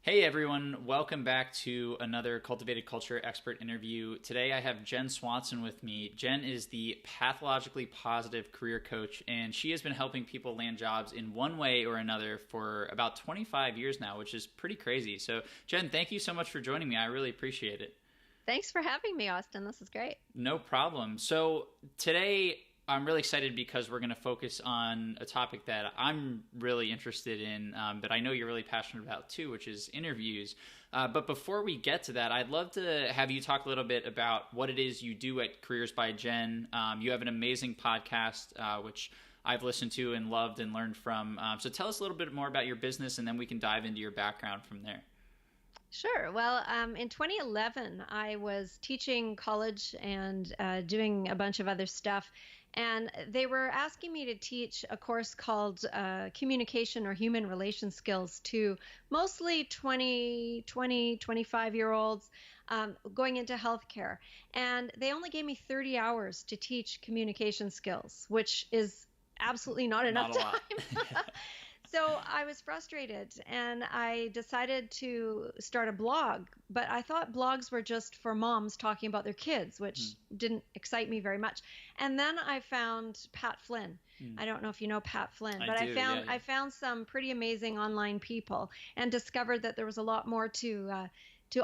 Hey everyone, welcome back to another Cultivated Culture expert interview. Today I have Jenn Swanson with me. Jenn is the pathologically positive career coach, and she has been helping people land jobs in one way or another for about 25 years now, which is pretty crazy. So Jenn, thank you so much for joining me. I really appreciate it. Thanks for having me, Austin. This is great. No problem. So today I'm really excited because we're going to focus on a topic that I'm really interested in, but I know you're really passionate about too, which is interviews. But before we get to that, I'd love to have you talk a little bit about what it is you do at Careers by Jenn. You have an amazing podcast, which I've listened to and loved and learned from. So tell us a little bit more about your business, and then we can dive into your background from there. Sure. Well, in 2011, I was teaching college and doing a bunch of other stuff. And they were asking me to teach a course called Communication or Human Relation Skills to mostly 25-year-olds going into healthcare. And they only gave me 30 hours to teach communication skills, which is absolutely not enough time. So I was frustrated and I decided to start a blog, but I thought blogs were just for moms talking about their kids, which didn't excite me very much. And then I found Pat Flynn. I don't know if you know Pat Flynn, but I found some pretty amazing online people and discovered that there was a lot more to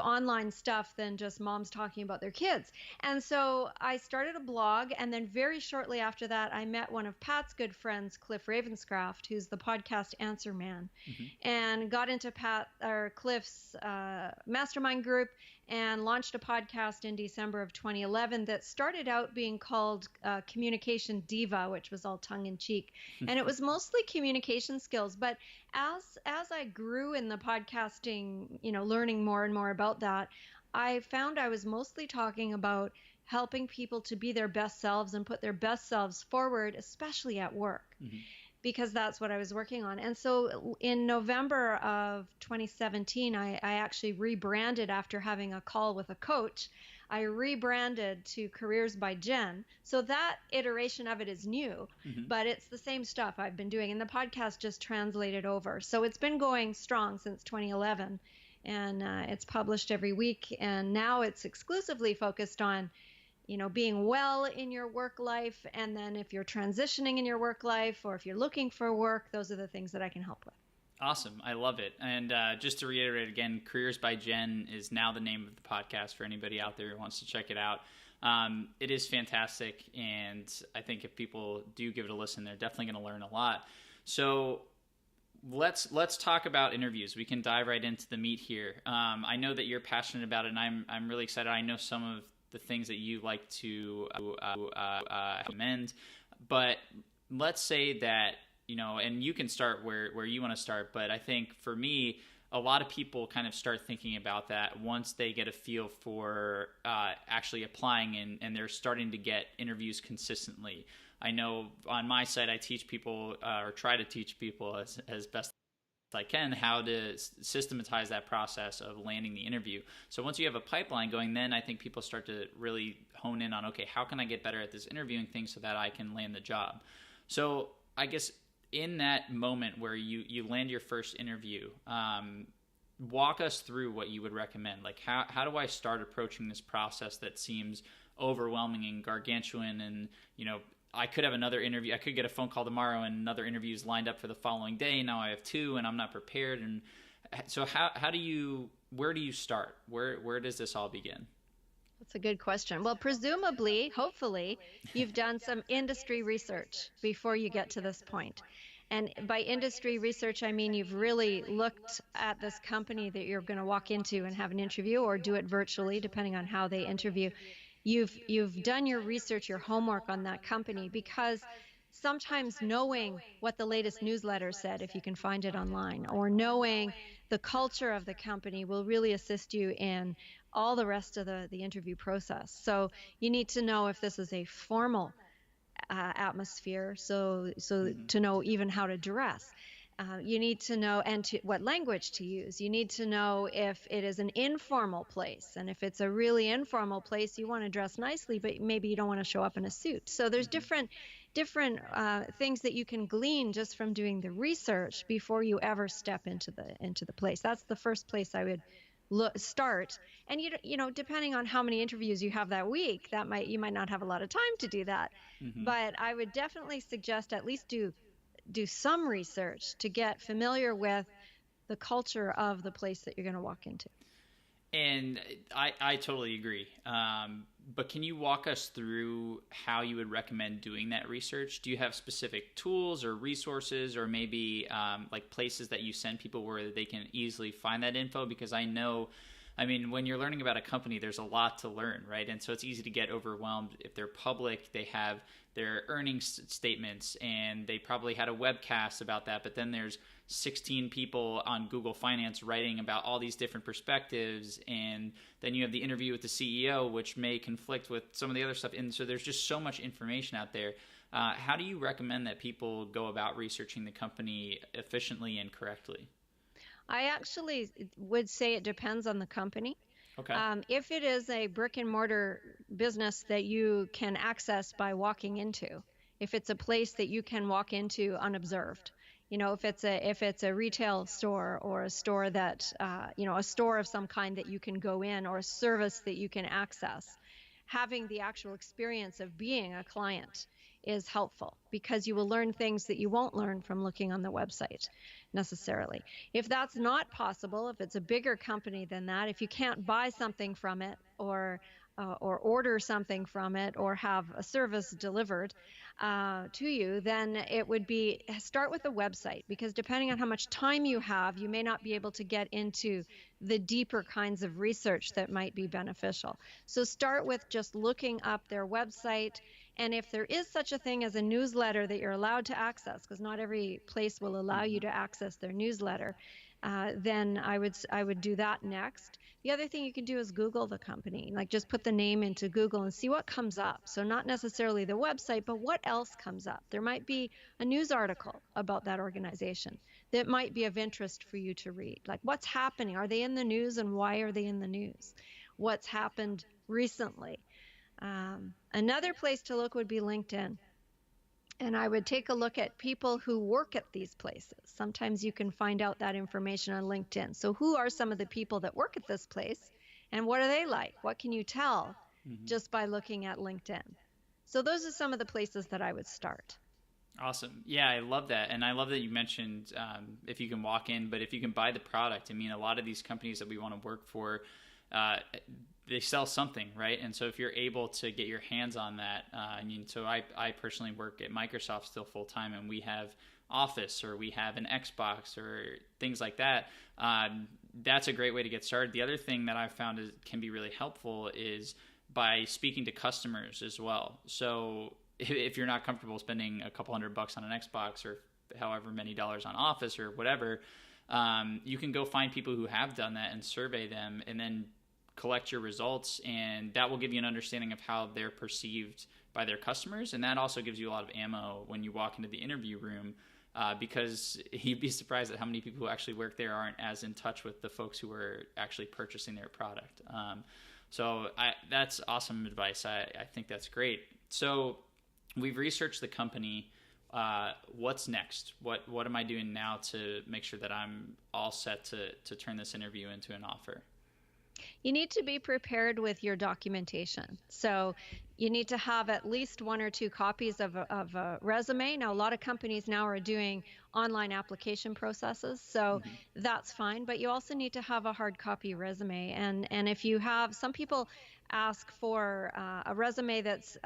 online stuff than just moms talking about their kids. And so I started a blog, and then very shortly after that, I met one of Pat's good friends, Cliff Ravenscraft, who's the podcast Answer Man, and got into Cliff's mastermind group and launched a podcast in December of 2011 that started out being called Communication Diva, which was all tongue-in-cheek. And it was mostly communication skills. But as I grew in the podcasting, learning more and more about that, I found I was mostly talking about helping people to be their best selves and put their best selves forward, especially at work. Because that's what I was working on. And so in November of 2017, I actually rebranded after having a call with a coach. I rebranded to Careers by Jenn. So that iteration of it is new, but it's the same stuff I've been doing. And the podcast just translated over. So it's been going strong since 2011. And it's published every week. And now it's exclusively focused on being well in your work life. And then if you're transitioning in your work life or if you're looking for work, those are the things that I can help with. Awesome. I love it. And just to reiterate again, Careers by Jenn is now the name of the podcast for anybody out there who wants to check it out. It is fantastic. And I think if people do give it a listen, they're definitely going to learn a lot. So let's talk about interviews. We can dive right into the meat here. I know that you're passionate about it, and I'm really excited. I know some of the things that you like to recommend, but let's say that, and you can start where you want to start, but I think for me, a lot of people kind of start thinking about that once they get a feel for actually applying and they're starting to get interviews consistently. I know on my side, I teach people or try to teach people as best I can how to systematize that process of landing the interview. So once you have a pipeline going, then I think people start to really hone in on, okay, how can I get better at this interviewing thing so that I can land the job? So I guess in that moment where you land your first interview, walk us through what you would recommend. Like how do I start approaching this process that seems overwhelming and gargantuan and, I could have another interview. I could get a phone call tomorrow and another interview is lined up for the following day. Now I have two and I'm not prepared. And so where do you start? Where does this all begin? That's a good question. Well, presumably, hopefully, you've done some industry research before you get to this point. And by industry research, I mean you've really looked at this company that you're going to walk into and have an interview or do it virtually, depending on how they interview. You've done your research, your homework on that company, because sometimes knowing what the latest newsletter said, if you can find it online, or knowing the culture of the company will really assist you in all the rest of the interview process. So you need to know if this is a formal atmosphere, so to know even how to dress. You need to know what language to use. You need to know if it is an informal place. And if it's a really informal place, you want to dress nicely, but maybe you don't want to show up in a suit. So there's different different things that you can glean just from doing the research before you ever step into the place. That's the first place I would start. And depending on how many interviews you have that week, you might not have a lot of time to do that. Mm-hmm. But I would definitely suggest at least do some research to get familiar with the culture of the place that you're going to walk into. And I totally agree. But can you walk us through how you would recommend doing that research? Do you have specific tools or resources, or maybe like places that you send people where they can easily find that info? Because I know, I mean, when you're learning about a company, there's a lot to learn, right? And so it's easy to get overwhelmed. If they're public, they have their earnings statements, and they probably had a webcast about that. But then there's 16 people on Google Finance writing about all these different perspectives. And then you have the interview with the CEO, which may conflict with some of the other stuff. And so there's just so much information out there. How do you recommend that people go about researching the company efficiently and correctly? I actually would say it depends on the company. Okay. If it is a brick and mortar business that you can access by walking into, if it's a place that you can walk into unobserved, if it's a retail store, or a store that a store of some kind that you can go in, or a service that you can access, having the actual experience of being a client is helpful, because you will learn things that you won't learn from looking on the website necessarily. If that's not possible, if it's a bigger company than that, if you can't buy something from it, or order something from it, or have a service delivered to you, then it would be start with the website, because depending on how much time you have, you may not be able to get into the deeper kinds of research that might be beneficial. So start with just looking up their website. And if there is such a thing as a newsletter that you're allowed to access, because not every place will allow you to access their newsletter, then I would do that next. The other thing you can do is Google the company, like just put the name into Google and see what comes up. So not necessarily the website, but what else comes up. There might be a news article about that organization that might be of interest for you to read. Like, what's happening? Are they in the news, and why are they in the news? What's happened recently? Another place to look would be LinkedIn. And I would take a look at people who work at these places. Sometimes you can find out that information on LinkedIn. So who are some of the people that work at this place, and what are they like? What can you tell just by looking at LinkedIn? So those are some of the places that I would start. Awesome. Yeah, I love that. And I love that you mentioned if you can walk in, but if you can buy the product. I mean, a lot of these companies that we want to work for, they sell something, right? And so if you're able to get your hands on that, so I personally work at Microsoft still full time, and we have Office, or we have an Xbox, or things like that. That's a great way to get started. The other thing that I've found can be really helpful is by speaking to customers as well. So if you're not comfortable spending a couple $100 on an Xbox, or however many dollars on Office or whatever, you can go find people who have done that and survey them, and then collect your results, and that will give you an understanding of how they're perceived by their customers. And that also gives you a lot of ammo when you walk into the interview room, because you'd be surprised at how many people who actually work there aren't as in touch with the folks who are actually purchasing their product. So that's awesome advice. I think that's great. So we've researched the company. What's next? What am I doing now to make sure that I'm all set to turn this interview into an offer? You need to be prepared with your documentation. So you need to have at least 1 or 2 copies of a resume. Now, a lot of companies now are doing online application processes, so that's fine. But you also need to have a hard copy resume. And if you have, some people ask for a resume that's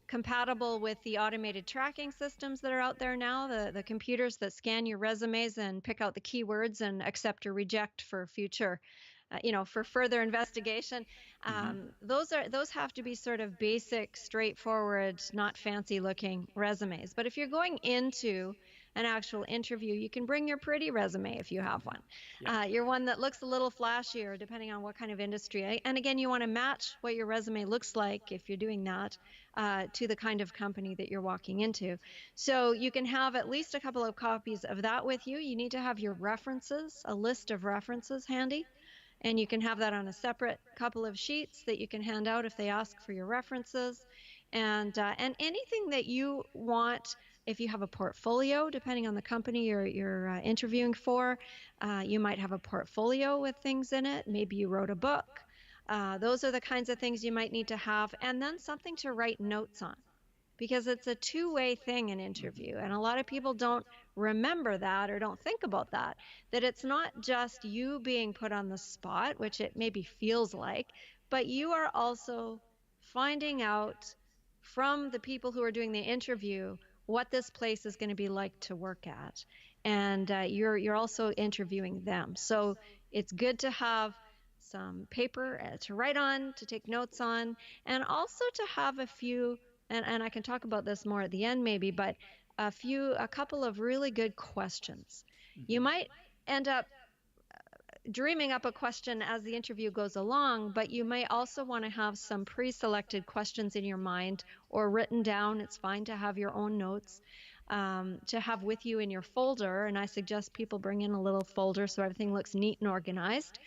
compatible with the automated tracking systems that are out there now, the computers that scan your resumes and pick out the keywords and accept or reject for future for further investigation. Those have to be sort of basic, straightforward, not fancy looking resumes. But if you're going into an actual interview, you can bring your pretty resume if you have one. Your one that looks a little flashier, depending on what kind of industry. And again, you want to match what your resume looks like, if you're doing that, to the kind of company that you're walking into. So you can have at least a couple of copies of that with you. You need to have your references, a list of references handy. And you can have that on a separate couple of sheets that you can hand out if they ask for your references. And anything that you want. If you have a portfolio, depending on the company you're interviewing for, you might have a portfolio with things in it. Maybe you wrote a book. Those are the kinds of things you might need to have, and then something to write notes on, because it's a two-way thing in Hmm. interview, and a lot of people don't remember that or don't think about that, that it's not just you being put on the spot, which it maybe feels like, but you are also finding out from the people who are doing the interview what this place is going to be like to work at, and you're also interviewing them. So it's good to have some paper to write on, to take notes on, and also to have a few, and I can talk about this more at the end maybe, but a couple of really good questions. You Hmm. might end up dreaming up a question as the interview goes along, but you may also want to have some pre-selected questions in your mind or written down. It's fine to have your own notes to have with you in your folder. And I suggest people bring in a little folder so everything looks neat and organized.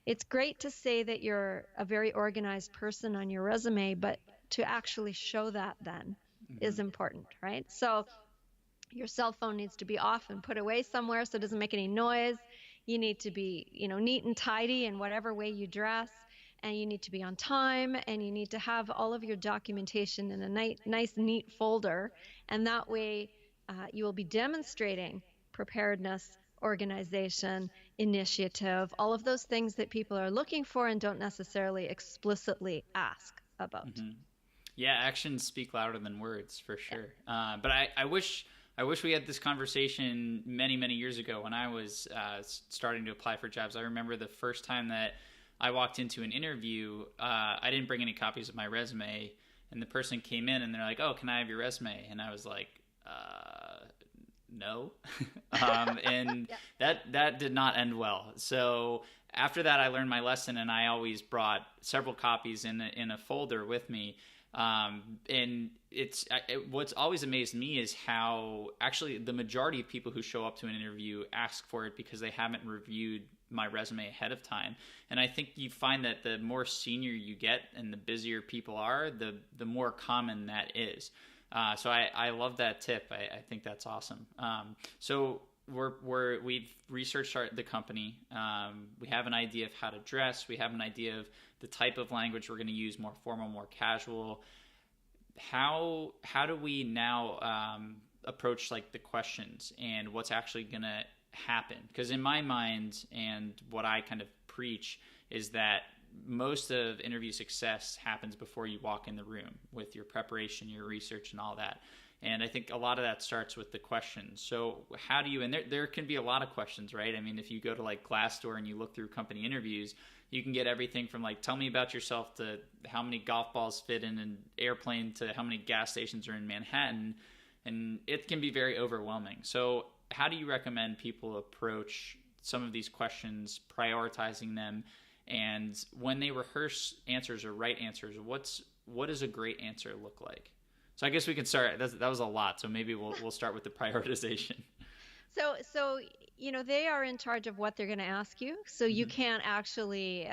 It's great to say that you're a very organized person on your resume, but to actually show that then is Hmm. important, right? So your cell phone needs to be off and put away somewhere so it doesn't make any noise. You need to be, neat and tidy in whatever way you dress, and you need to be on time, and you need to have all of your documentation in a nice, neat folder. And that way, you will be demonstrating preparedness, organization, initiative, all of those things that people are looking for and don't necessarily explicitly ask about. Hmm. Yeah, actions speak louder than words for Yeah. sure. But I wish we had this conversation many years ago when I was starting to apply for jobs. I remember the first time that I walked into an interview. I didn't bring any copies of my resume, and the person came in and they're like, "Oh, can I have your resume?" And I was like, "No," and Yeah. that did not end well. So after that, I learned my lesson, and I always brought several copies in a folder with me. And what's always amazed me is how actually the majority of people who show up to an interview ask for it because they haven't reviewed my resume ahead of time. And I think you find that the more senior you get and the busier people are, the more common that is. So I love that tip. I think that's awesome. So we've researched the company. We have an idea of how to dress. We have an idea of the type of language we're going to use, more formal, more casual. How do we now approach like the questions and what's actually going to happen? Because in my mind, and what I kind of preach is that most of interview success happens before you walk in the room with your preparation, your research, and all that. And I think a lot of that starts with the questions. So how do you, and there can be a lot of questions, right? I mean, if you go to like Glassdoor and you look through company interviews, you can get everything from like, tell me about yourself, to how many golf balls fit in an airplane, to how many gas stations are in Manhattan. And it can be very overwhelming. So how do you recommend people approach some of these questions, prioritizing them, and when they rehearse answers or write answers, what does a great answer look like? So I guess we can start. That was a lot. So maybe we'll start with the prioritization. So they are in charge of what they're going to ask you. So you Hmm. can't actually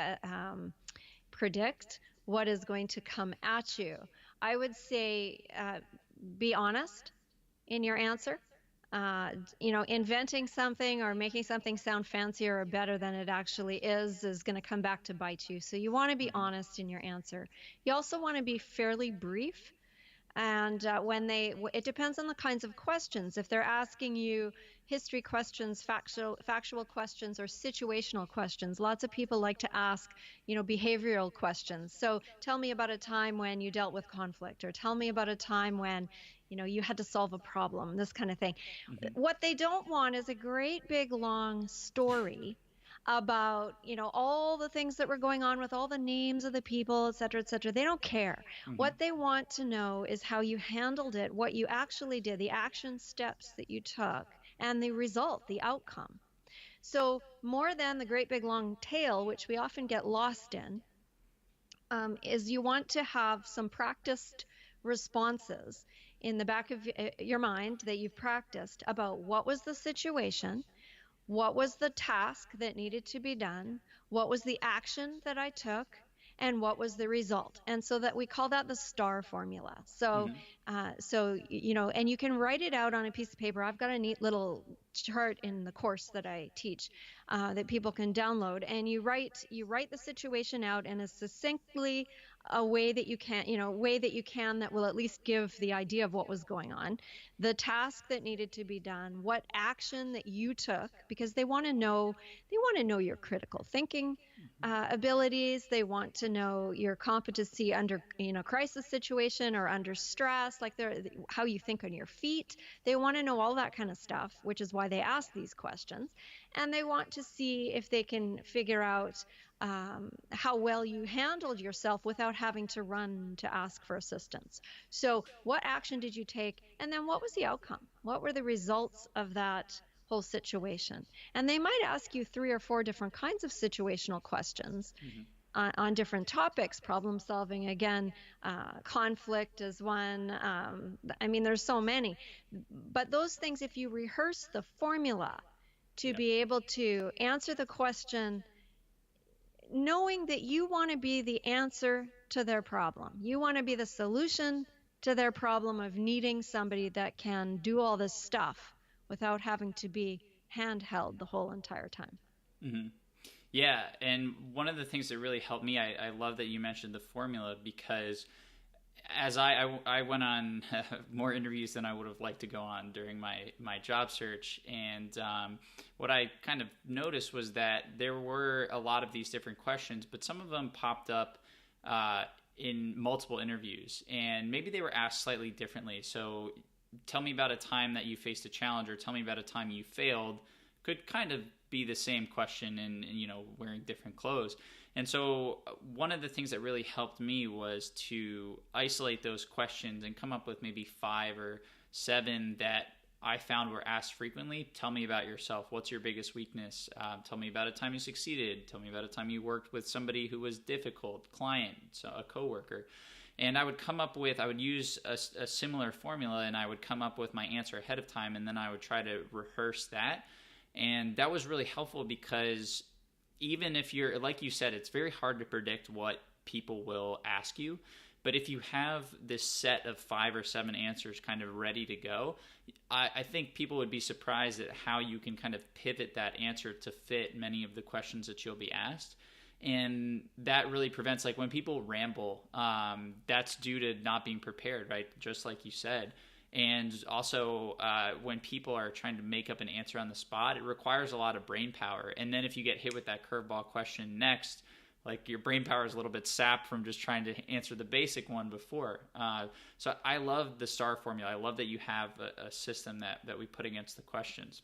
predict what is going to come at you. I would say be honest in your answer. Inventing something or making something sound fancier or better than it actually is going to come back to bite you. So you want to be Hmm. honest in your answer. You also want to be fairly brief, and it depends on the kinds of questions. If they're asking you history questions, factual questions, or situational questions, lots of people like to ask, behavioral questions. So tell me about a time when you dealt with conflict, or tell me about a time when, you had to solve a problem, this kind of thing. Hmm. What they don't want is a great big long story about, all the things that were going on with all the names of the people, et cetera, et cetera. They don't care. Hmm. What they want to know is how you handled it, what you actually did, the action steps that you took, and the result, the outcome. So, more than the great big long tale, which we often get lost in, is you want to have some practiced responses in the back of your mind that you've practiced about what was the situation, what was the task that needed to be done, what was the action that I took, and what was the result. And so that we call that the STAR formula. So, Hmm. and you can write it out on a piece of paper. I've got a neat little chart in the course that I teach that people can download, and you write the situation out in as succinctly a way that you can, way that you can that will at least give the idea of what was going on, the task that needed to be done, what action that you took, because they want to know your critical thinking abilities. They want to know your competency under, crisis situation or under stress, like how you think on your feet. They want to know all that kind of stuff, which is why they ask these questions. And they want to see if they can figure out how well you handled yourself without having to run to ask for assistance. So, what action did you take? And then what was the outcome? What were the results of that whole situation? And they might ask you three or four different kinds of situational questions Hmm. on different topics. Problem solving, again, conflict is one. I mean, there's so many. But those things, if you rehearse the formula to Yeah. be able to answer the question, knowing that you want to be the answer to their problem, you want to be the solution to their problem of needing somebody that can do all this stuff without having to be handheld the whole entire time. Hmm. Yeah, and one of the things that really helped me, I love that you mentioned the formula, because as I went on more interviews than I would have liked to go on during my job search. And what I kind of noticed was that there were a lot of these different questions, but some of them popped up uh, in multiple interviews. And maybe they were asked slightly differently. So tell me about a time that you faced a challenge, or tell me about a time you failed, could kind of be the same question in wearing different clothes. And so one of the things that really helped me was to isolate those questions and come up with maybe 5 or 7 that I found were asked frequently. Tell me about yourself. What's your biggest weakness? Tell me about a time you succeeded. Tell me about a time you worked with somebody who was difficult, client, so a coworker. And I would use a similar formula, and I would come up with my answer ahead of time, and then I would try to rehearse that. And that was really helpful, because even if you're, like you said, it's very hard to predict what people will ask you. But if you have this set of 5 or 7 answers kind of ready to go, I think people would be surprised at how you can kind of pivot that answer to fit many of the questions that you'll be asked. And that really prevents, like, when people ramble, that's due to not being prepared, right? Just like you said. And also, when people are trying to make up an answer on the spot, it requires a lot of brain power. And then if you get hit with that curveball question next, like, your brain power is a little bit sapped from just trying to answer the basic one before. So I love the STAR formula. I love that you have a system that we put against the questions.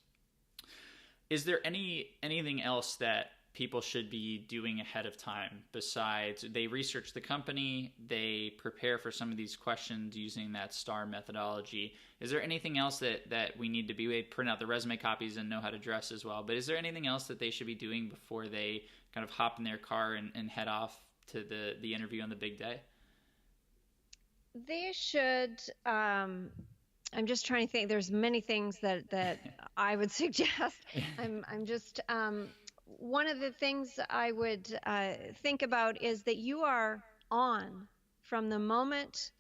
Is there anything else that people should be doing ahead of time besides they research the company, they prepare for some of these questions using that STAR methodology? Is there anything else that we need to be? We print out the resume copies and know how to dress as well, but is there anything else that they should be doing before they kind of hop in their car and head off to the interview on the big day? They should. I'm just trying to think. There's many things that I would suggest. I'm just one of the things I would think about is that you are on from the moment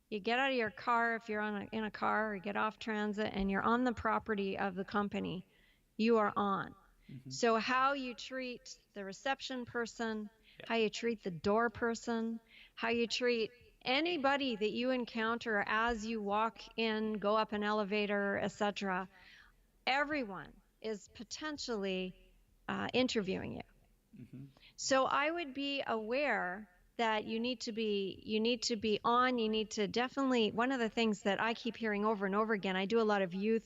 you get out of your car. If you're in a car, or you get off transit and you're on the property of the company, you are on. Hmm. So how you treat the reception person, Yeah. how you treat the door person, how you treat anybody that you encounter as you walk in, go up an elevator, etc. Everyone is potentially interviewing you. Hmm. So I would be aware that you need to be on. You need to definitely, one of the things that I keep hearing over and over again, I do a lot of youth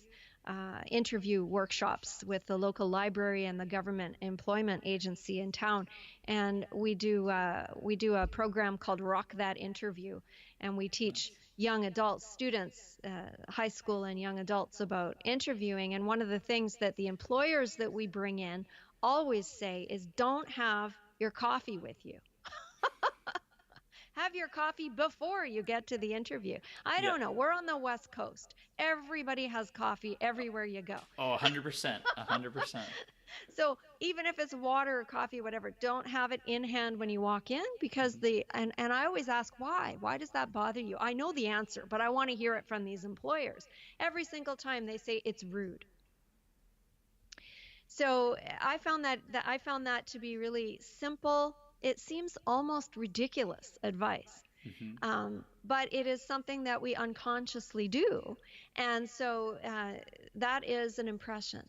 interview workshops with the local library and the government employment agency in town, and we do a program called Rock That Interview, and we teach Nice. young adults, students, high school and young adults, about interviewing. And one of the things that the employers that we bring in always say is, don't have your coffee with you. Have your coffee before you get to the interview. I Yep. don't know. We're on the West Coast. Everybody has coffee everywhere you go. Oh, 100%. 100%. So even if it's water or coffee, whatever, don't have it in hand when you walk in because and I always ask why. Why does that bother you? I know the answer, but I want to hear it from these employers. Every single time they say it's rude. So I found that to be really simple. It seems almost ridiculous advice. Hmm. But it is something that we unconsciously do. And so that is an impression.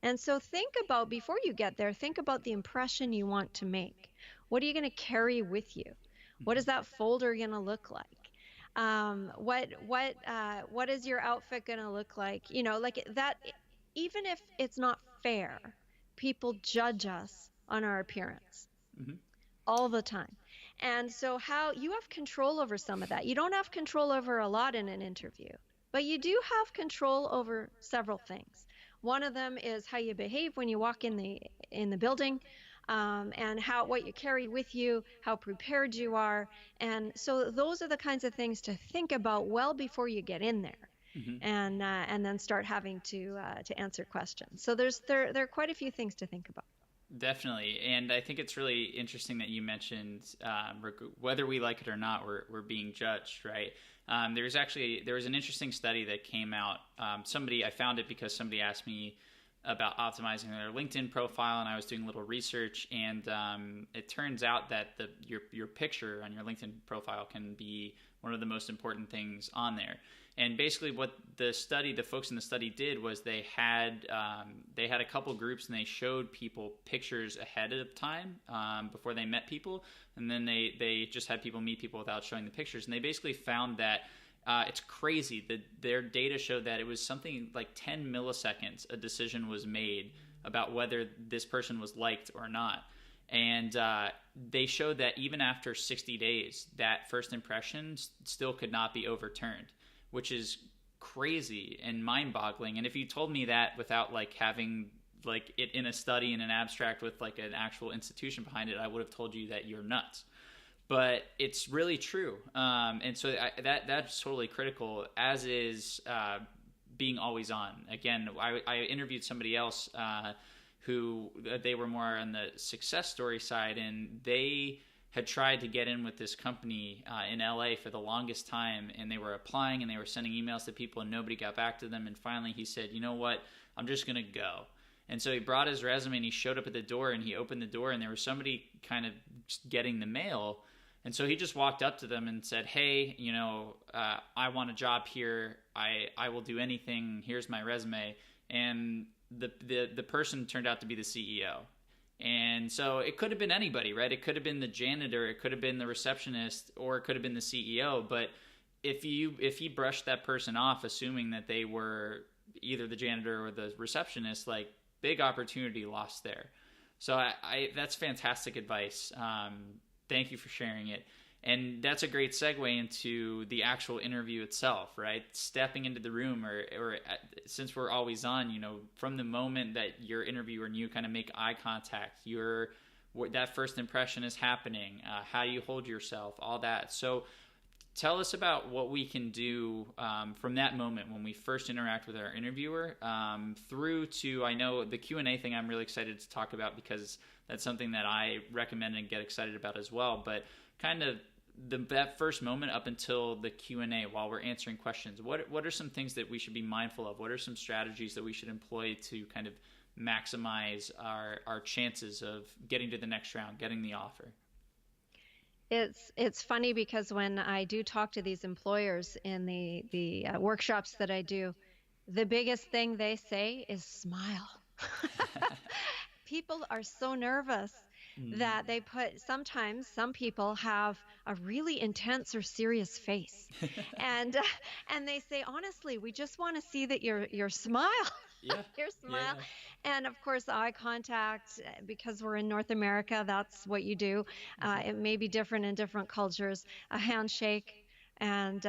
And so think about, before you get there, think about the impression you want to make. What are you going to carry with you? What is that folder going to look like? What is your outfit going to look like? Like that, even if it's not fair, people judge us on our appearance Hmm. all the time. And so, how you have control over some of that. You don't have control over a lot in an interview, but you do have control over several things. One of them is how you behave when you walk in the building, and how what you carry with you, how prepared you are. And so those are the kinds of things to think about well before you get in there. Hmm. And then start having to answer questions. So there are quite a few things to think about. Definitely, and I think it's really interesting that you mentioned whether we like it or not, we're being judged, right? There was an interesting study that came out. I found it because somebody asked me about optimizing their LinkedIn profile, and I was doing a little research, and it turns out that your picture on your LinkedIn profile can be one of the most important things on there. And basically, what the folks in the study did was they had a couple groups, and they showed people pictures ahead of time before they met people, and then they just had people meet people without showing the pictures, and they basically found that it's crazy that their data showed that it was something like 10 milliseconds a decision was made about whether this person was liked or not. And they showed that even after 60 days, that first impression still could not be overturned, which is crazy and mind-boggling. And if you told me that without like having like it in a study in an abstract with like an actual institution behind it, I would have told you that you're nuts. But it's really true, and so that's totally critical. As is being always on. Again, I interviewed somebody else who they were more on the success story side, and they had tried to get in with this company in LA for the longest time, and they were applying and they were sending emails to people and nobody got back to them. And finally he said, you know what, I'm just going to go. And so he brought his resume and he showed up at the door and he opened the door and there was somebody kind of just getting the mail. And so he just walked up to them and said, hey, I want a job here. I will do anything. Here's my resume. And the person turned out to be the CEO. And so it could have been anybody, right? It could have been the janitor, it could have been the receptionist, or it could have been the CEO. But if he brushed that person off, assuming that they were either the janitor or the receptionist, like big opportunity lost there. So that's fantastic advice. Thank you for sharing it. And that's a great segue into the actual interview itself, right? Stepping into the room, or since we're always on, from the moment that your interviewer and you kind of make eye contact, that first impression is happening. How do you hold yourself? All that. So tell us about what we can do from that moment when we first interact with our interviewer through to, I know the Q&A thing I'm really excited to talk about because that's something that I recommend and get excited about as well. But kind of that first moment up until the Q&A while we're answering questions, what are some things that we should be mindful of? What are some strategies that we should employ to kind of maximize our chances of getting to the next round, getting the offer? It's funny because when I do talk to these employers in the workshops that I do, the biggest thing they say is smile. People are so nervous that sometimes some people have a really intense or serious face, and and they say, honestly, we just want to see that your smile. Yeah. Your smile. Yeah. And of course, eye contact, because we're in North America, that's what you do. It may be different in different cultures. A handshake And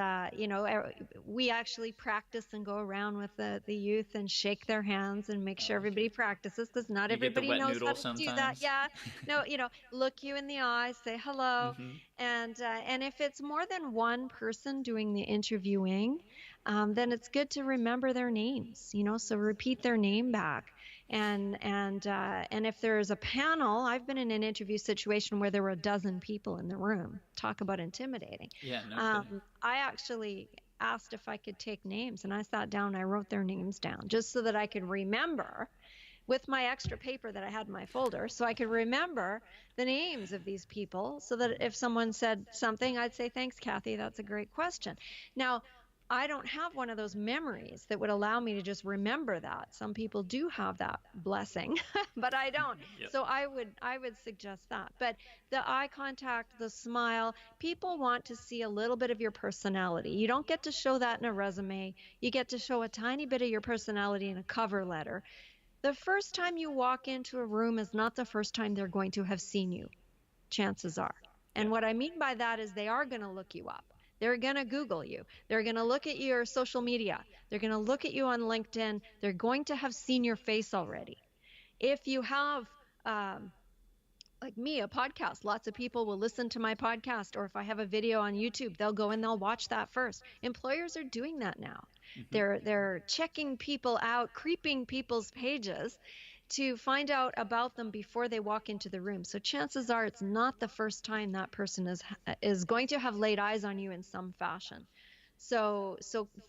we actually practice and go around with the youth and shake their hands and make sure everybody practices, because not You get the everybody wet knows how noodle to do that. sometimes. Yeah, no, look you in the eye, say hello. Hmm. And if it's more than one person doing the interviewing, then it's good to remember their names, so repeat their name back. And if there's a panel, I've been in an interview situation where there were a dozen people in the room. Talk about intimidating. Yeah, no kidding. I actually asked if I could take names, and I sat down and I wrote their names down just so that I could remember, with my extra paper that I had in my folder, so I could remember the names of these people, so that if someone said something, I'd say, thanks, Kathy, that's a great question. Now, I don't have one of those memories that would allow me to just remember that. Some people do have that blessing, but I don't. Yep. So I would suggest that. But the eye contact, the smile, people want to see a little bit of your personality. You don't get to show that in a resume. You get to show a tiny bit of your personality in a cover letter. The first time you walk into a room is not the first time they're going to have seen you, chances are. And Yep. what I mean by that is they are going to look you up. They're going to Google you. They're going to look at your social media. They're going to look at you on LinkedIn. They're going to have seen your face already. If you have, like me, a podcast, lots of people will listen to my podcast, or if I have a video on YouTube, they'll go and they'll watch that first. Employers are doing that now. Hmm. They're checking people out, creeping people's pages to find out about them before they walk into the room. So chances are it's not the first time that person is going to have laid eyes on you in some fashion. So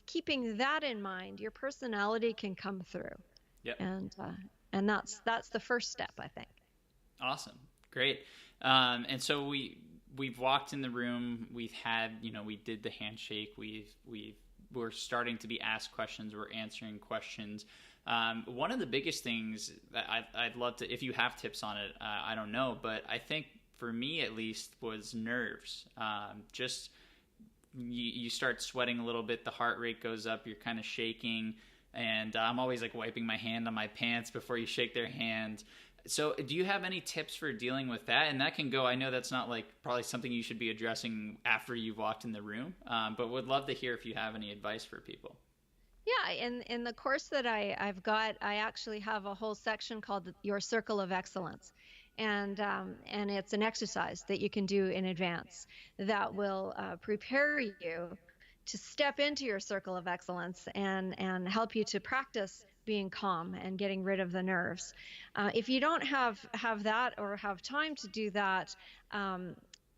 keeping that in mind, your personality can come through, Yep. and that's the first step, I think. Awesome. Great. And so we've walked in the room. We've had, we did the handshake. We're starting to be asked questions. We're answering questions. One of the biggest things that I'd love to, if you have tips on it, I don't know, but I think for me at least was nerves. Just you start sweating a little bit, the heart rate goes up, you're kind of shaking, and I'm always like wiping my hand on my pants before you shake their hand. So do you have any tips for dealing with that? And that can go, I know that's not like probably something you should be addressing after you've walked in the room, but would love to hear if you have any advice for people. Yeah, in the course that I've got, I actually have a whole section called Your Circle of Excellence. And it's an exercise that you can do in advance that will prepare you to step into your circle of excellence, and help you to practice being calm and getting rid of the nerves. If you don't have that, or have time to do that,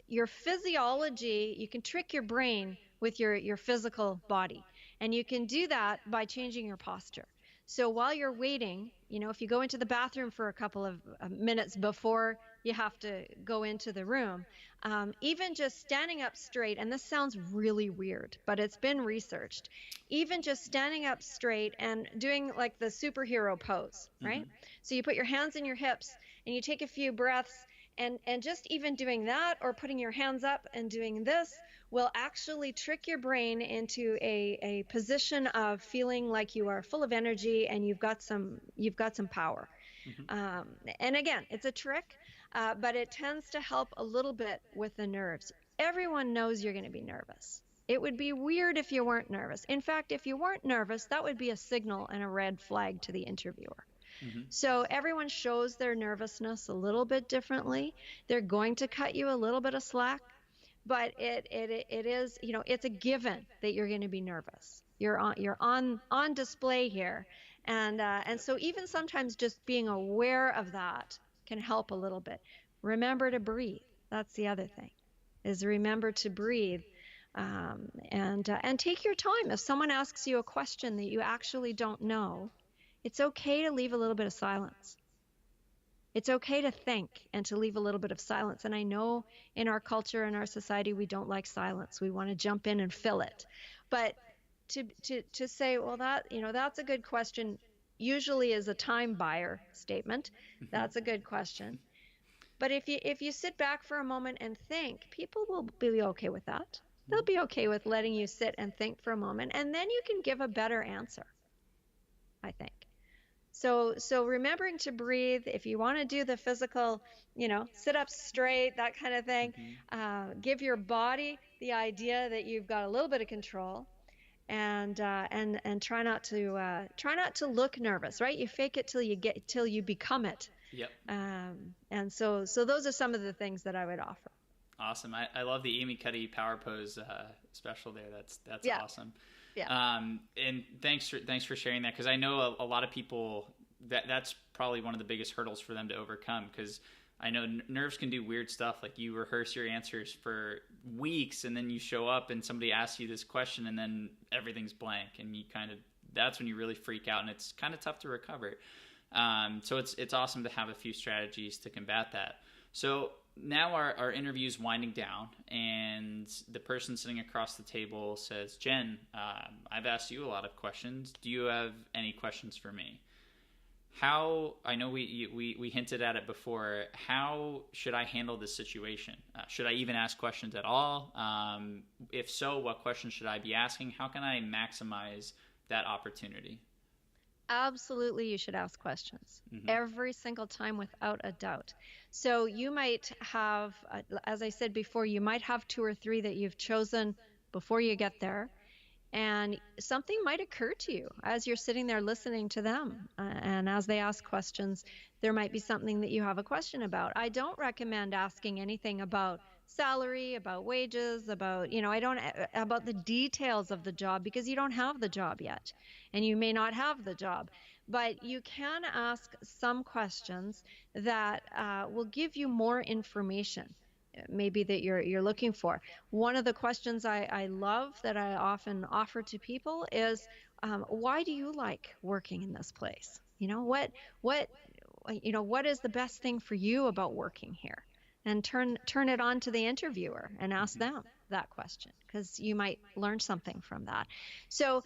your physiology, you can trick your brain with your physical body. And you can do that by changing your posture. So while you're waiting, if you go into the bathroom for a couple of minutes before you have to go into the room, even just standing up straight, and this sounds really weird, but it's been researched, even just standing up straight and doing like the superhero pose, right? Mm-hmm. So you put your hands in your hips and you take a few breaths, and just even doing that, or putting your hands up and doing this, will actually trick your brain into a position of feeling like you are full of energy and you've got some power. Mm-hmm. And again, it's a trick, but it tends to help a little bit with the nerves. Everyone knows you're going to be nervous. It would be weird if you weren't nervous. In fact, if you weren't nervous, that would be a signal and a red flag to the interviewer. Mm-hmm. So everyone shows their nervousness a little bit differently. They're going to cut you a little bit of slack, but it is, it's a given that you're going to be nervous. You're on display here, and so even sometimes just being aware of that can help a little bit. Remember to breathe. That's the other thing, is remember to breathe, and take your time. If someone asks you a question that you actually don't know, it's okay to leave a little bit of silence. It's okay to think and to leave a little bit of silence. And I know in our culture and our society, we don't like silence. We want to jump in and fill it. But to say, well, that's a good question, usually is a time buyer statement. Mm-hmm. That's a good question. But if you sit back for a moment and think, people will be okay with that. They'll be okay with letting you sit and think for a moment, and then you can give a better answer, I think. So remembering to breathe, if you want to do the physical, sit up straight, that kind of thing, Hmm. give your body the idea that you've got a little bit of control, and try not to look nervous, right? You fake it till you become it. Yep. And so those are some of the things that I would offer. Awesome. I love the Amy Cuddy power pose special there. That's Yeah, awesome. yeah. And thanks for sharing that, because I know a lot of people that's probably one of the biggest hurdles for them to overcome, because I know nerves can do weird stuff. Like, you rehearse your answers for weeks, and then you show up and somebody asks you this question, and then everything's blank, and that's when you really freak out, and it's kind of tough to recover. So it's awesome to have a few strategies to combat that. So now our interview's winding down, and the person sitting across the table says, Jen, I've asked you a lot of questions. Do you have any questions for me? I know we hinted at it before. How should I handle this situation? Should I even ask questions at all? If so, what questions should I be asking? How can I maximize that opportunity? Absolutely, you should ask questions Mm-hmm. every single time without a doubt. So you might have, as I said before, you might have two or three that you've chosen before you get there. And something might occur to you as you're sitting there listening to them. And as they ask questions, there might be something that you have a question about. I don't recommend asking anything about salary, about wages, I don't, about the details of the job, because you don't have the job yet and you may not have the job. But you can ask some questions that will give you more information, maybe that you're looking for. One of the questions I love that I often offer to people is, why do you like working in this place? What is the best thing for you about working here? And turn it on to the interviewer and ask Mm-hmm. them that question, because you might learn something from that. So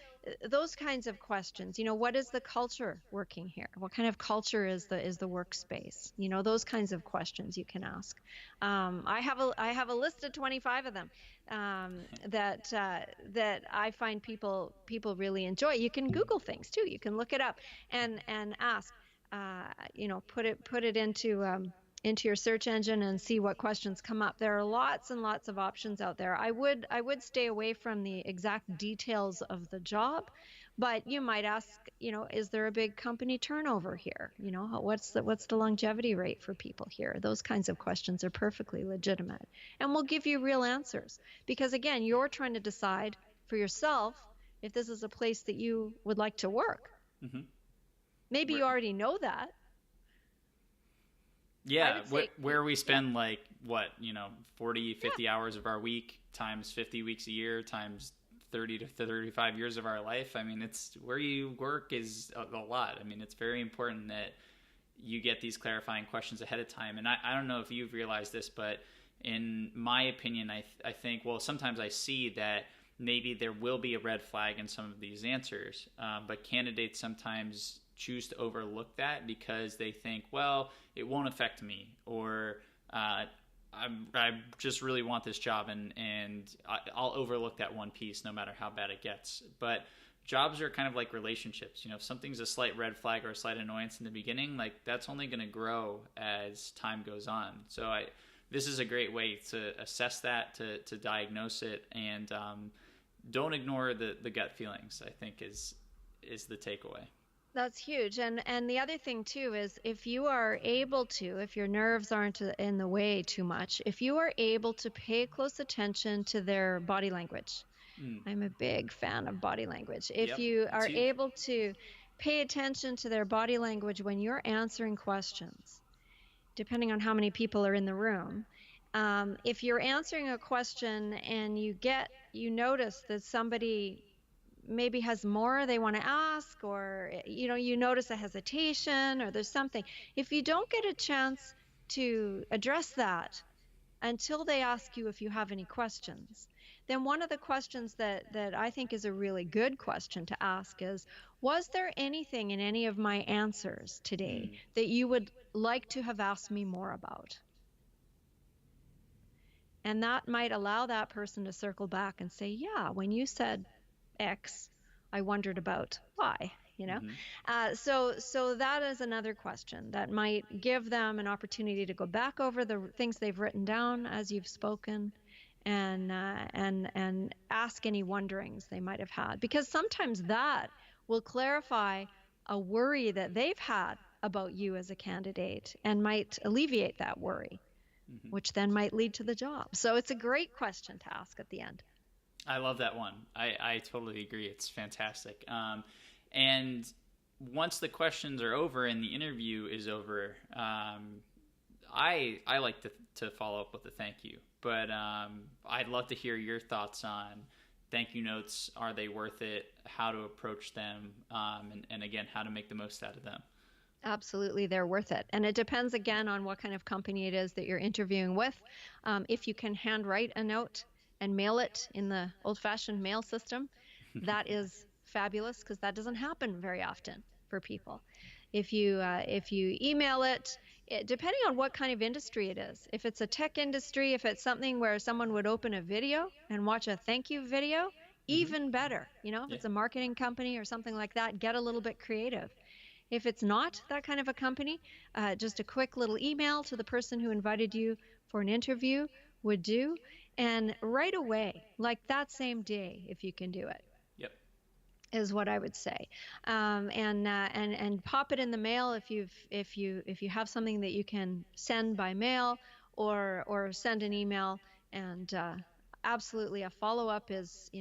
those kinds of questions, what is the culture working here? What kind of culture is the workspace? Those kinds of questions you can ask. I have a list of 25 of them, that I find people really enjoy. You can Google things too. You can look it up and ask. Put it into your search engine and see what questions come up. There are lots and lots of options out there. I would stay away from the exact details of the job, but you might ask, is there a big company turnover here? What's the longevity rate for people here? Those kinds of questions are perfectly legitimate and will give you real answers, because again, you're trying to decide for yourself if this is a place that you would like to work. Mm-hmm. Maybe Where, you already know that. I yeah, would say, where we yeah, spend, like, what, 40, yeah, 50 hours of our week times 50 weeks a year times 30 to 35 years of our life. I mean, it's where you work is a lot. I mean, it's very important that you get these clarifying questions ahead of time. And I don't know if you've realized this, but in my opinion, I think, well, sometimes I see that maybe there will be a red flag in some of these answers, but candidates sometimes choose to overlook that because they think, well, it won't affect me, or I just really want this job, and I'll overlook that one piece no matter how bad it gets. But jobs are kind of like relationships. If something's a slight red flag or a slight annoyance in the beginning, like, that's only going to grow as time goes on. So this is a great way to assess that, to diagnose it, and don't ignore the gut feelings, I think is the takeaway. that's huge. And the other thing too is, if you are able to, if your nerves aren't in the way too much, if you are able to pay close attention to their body language. Mm. I'm a big fan of body language. If Yep, you it's are huge. able to pay attention to their body language when you're answering questions, depending on how many people are in the room. If you're answering a question and you notice that somebody maybe has more they want to ask, or you notice a hesitation, or there's something, if you don't get a chance to address that until they ask you if you have any questions, then one of the questions that I think is a really good question to ask is, was there anything in any of my answers today Mm. that you would like to have asked me more about? And that might allow that person to circle back and say, yeah, when you said X, I wondered about Y. Mm-hmm. So that is another question that might give them an opportunity to go back over the things they've written down as you've spoken, and ask any wonderings they might have had, because sometimes that will clarify a worry that they've had about you as a candidate and might alleviate that worry, Mm-hmm. which then might lead to the job. So it's a great question to ask at the end. I love that one. I totally agree. It's fantastic. And once the questions are over and the interview is over, I like to follow up with a thank you. But I'd love to hear your thoughts on thank you notes. Are they worth it? How to approach them, and again, how to make the most out of them. Absolutely, they're worth it. And it depends again on what kind of company it is that you're interviewing with. If you can handwrite a note and mail it in the old-fashioned mail system, that is fabulous, because that doesn't happen very often for people. If you email it, depending on what kind of industry it is, if it's a tech industry, if it's something where someone would open a video and watch a thank you video, Mm-hmm. even better. If Yeah. it's a marketing company or something like that, get a little bit creative. If it's not that kind of a company, just a quick little email to the person who invited you for an interview would do. And right away, like that same day, if you can do it, Yep. is what I would say. And pop it in the mail if you have something that you can send by mail, or send an email. And absolutely, a follow up is,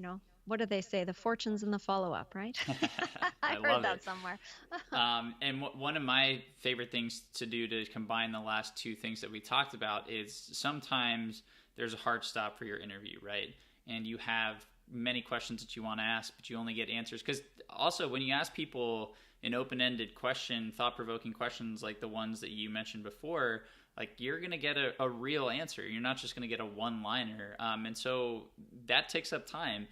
what do they say? The fortune's in the follow up, right? I I heard love that it. somewhere. And one of my favorite things to do to combine the last two things that we talked about is sometimes there's a hard stop for your interview, right? And you have many questions that you want to ask, but you only get answers. Because also, when you ask people an open-ended question, thought-provoking questions like the ones that you mentioned before, like you're going to get a real answer. You're not just going to get a one-liner. And so that takes up time.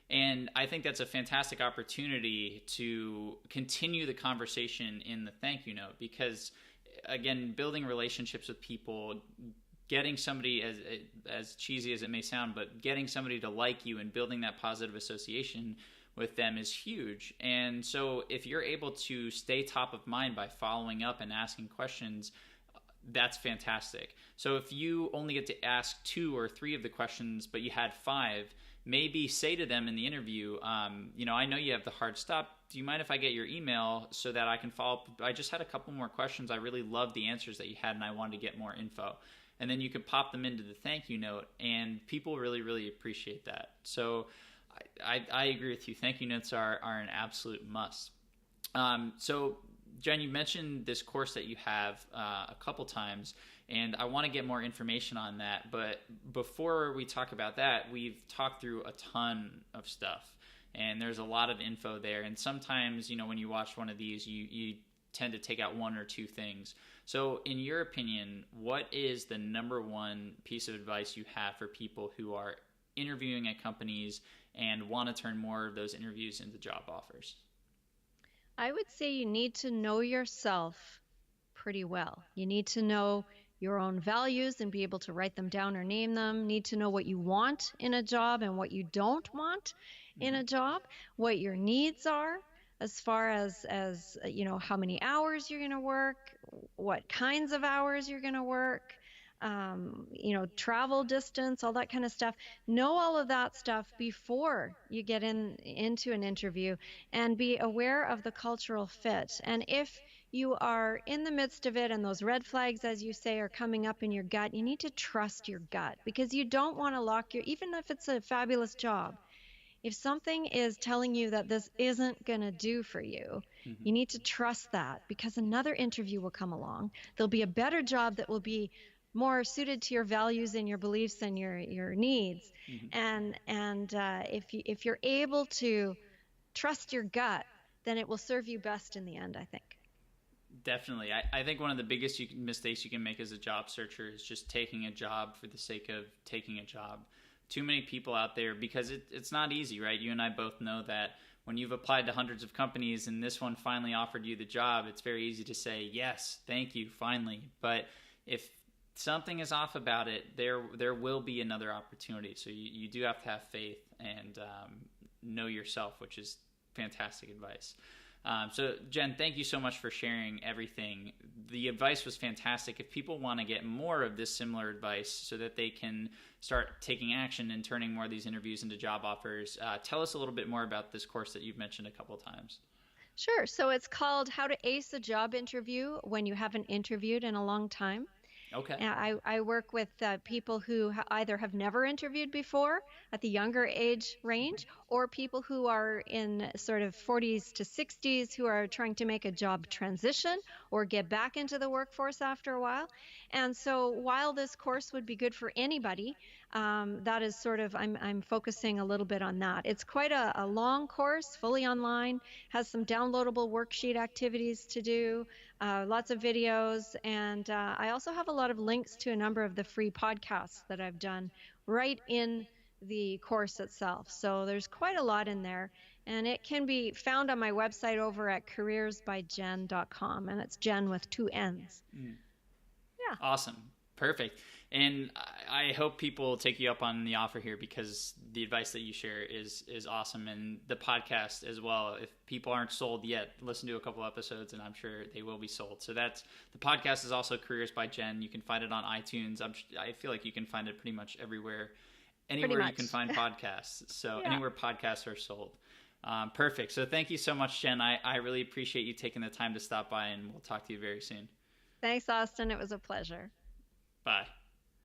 And I think that's a fantastic opportunity to continue the conversation in the thank you note, because, again, building relationships with people, getting somebody, as cheesy as it may sound, but getting somebody to like you and building that positive association with them is huge. And so if you're able to stay top of mind by following up and asking questions, that's fantastic. So if you only get to ask 2 or 3 of the questions, but you had 5, maybe say to them in the interview, I know you have the hard stop. Do you mind if I get your email so that I can follow up? I just had a couple more questions. I really loved the answers that you had, and I wanted to get more info. And then you could pop them into the thank you note, and people really, really appreciate that. So I agree with you. Thank you notes are an absolute must. So Jenn, you mentioned this course that you have a couple times, and I want to get more information on that. But before we talk about that, we've talked through a ton of stuff, and there's a lot of info there. And sometimes, when you watch one of these, you tend to take out 1 or 2 things. So in your opinion, what is the number one piece of advice you have for people who are interviewing at companies and want to turn more of those interviews into job offers? I would say you need to know yourself pretty well. You need to know your own values and be able to write them down or name them. Need to know what you want in a job and what you don't want in a job, what your needs are, as far as how many hours you're going to work, what kinds of hours you're going to work, travel distance, all that kind of stuff. Know all of that stuff before you get into an interview, and be aware of the cultural fit. And if you are in the midst of it and those red flags, as you say, are coming up in your gut, you need to trust your gut, because you don't want to even if it's a fabulous job, if something is telling you that this isn't going to do for you, Mm-hmm. you need to trust that, because another interview will come along. There'll be a better job that will be more suited to your values and your beliefs and your needs. Mm-hmm. And if you're able to trust your gut, then it will serve you best in the end, I think. Definitely. I think one of the biggest mistakes you can make as a job searcher is just taking a job for the sake of taking a job. Too many people out there, because it's not easy, right? You and I both know that when you've applied to hundreds of companies and this one finally offered you the job, it's very easy to say, yes, thank you, finally. But if something is off about it, there will be another opportunity. So you do have to have faith and know yourself, which is fantastic advice. So Jenn, thank you so much for sharing everything. The advice was fantastic. If people want to get more of this similar advice so that they can start taking action and turning more of these interviews into job offers, tell us a little bit more about this course that you've mentioned a couple of times. Sure. So it's called How to Ace a Job Interview When You Haven't Interviewed in a Long Time. Okay. And I work with people who either have never interviewed before at the younger age range, or people who are in sort of 40s to 60s who are trying to make a job transition or get back into the workforce after a while. And so while this course would be good for anybody, that is sort of, I'm focusing a little bit on that. It's quite a long course, fully online, has some downloadable worksheet activities to do, lots of videos, and I also have a lot of links to a number of the free podcasts that I've done right in the course itself. So there's quite a lot in there, and it can be found on my website over at careersbyjenn.com, and it's Jenn with 2 N's. Yeah. Awesome. Perfect. And I hope people take you up on the offer here, because the advice that you share is awesome. And the podcast as well. If people aren't sold yet, listen to a couple episodes and I'm sure they will be sold. So the podcast is also Careers by Jenn. You can find it on iTunes. I feel like you can find it pretty much anywhere you can find podcasts. So yeah. Anywhere podcasts are sold. Perfect. So thank you so much, Jenn. I really appreciate you taking the time to stop by, and we'll talk to you very soon. Thanks, Austin. It was a pleasure. Bye.